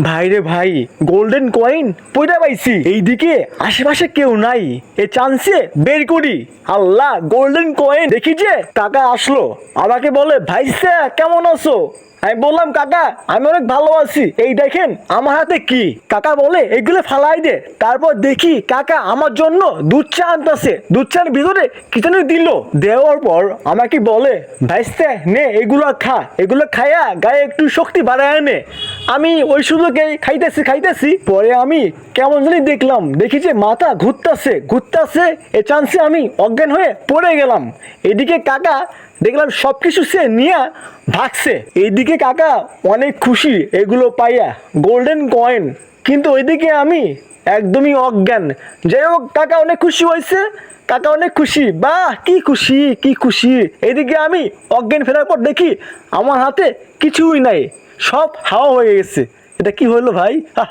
ভাই রে ভাই, গোল্ডেন কয়েন পয়টা পাইছি। এইদিকে আশেপাশে কেউ নাই, এ চান্সে বের করি। আল্লাহ, গোল্ডেন কয়েন। দেখি যে কাকা আসলো, আমাকে বলে ভাইসা কেমন আছো? আমি বললাম কাকা আমি অনেক ভালো আছি, এই দেখেন আমার হাতে কি। কাকা বলে এগুলো ফালাই দে। তারপর দেখি কাকা আমার জন্য দুধ চা আনতেছে, দুধ চার ভিতরে কি যেন দিল। দেওয়ার পর আমাকে বলে ভাইস্তে নে এগুলো খা, এগুলো খাইয়া গায়ে একটু শক্তি বাড়ায় নে। আমি ওই সুযোগে খাইতেছি। পরে আমি কেমন জানি দেখলাম, দেখি যে মাথা ঘুরতাছে। এ চান্সে আমি অজ্ঞান হয়ে পড়ে গেলাম। এদিকে কাকা দেখলাম সবকিছু সে নিয়ে ভাগছে। এইদিকে কাকা অনেক খুশি এগুলো পাইয়া, গোল্ডেন কয়েন। কিন্তু ওইদিকে আমি একদমই অজ্ঞান। যাই হোক, কাকা অনেক খুশি হয়েছে, কাকা অনেক খুশি, বাহ কি খুশি। এইদিকে আমি অজ্ঞান ফেরার পর দেখি আমার হাতে কিছুই নাই, সব হাওয়া হয়ে গেছে। এটা কি হলো ভাই?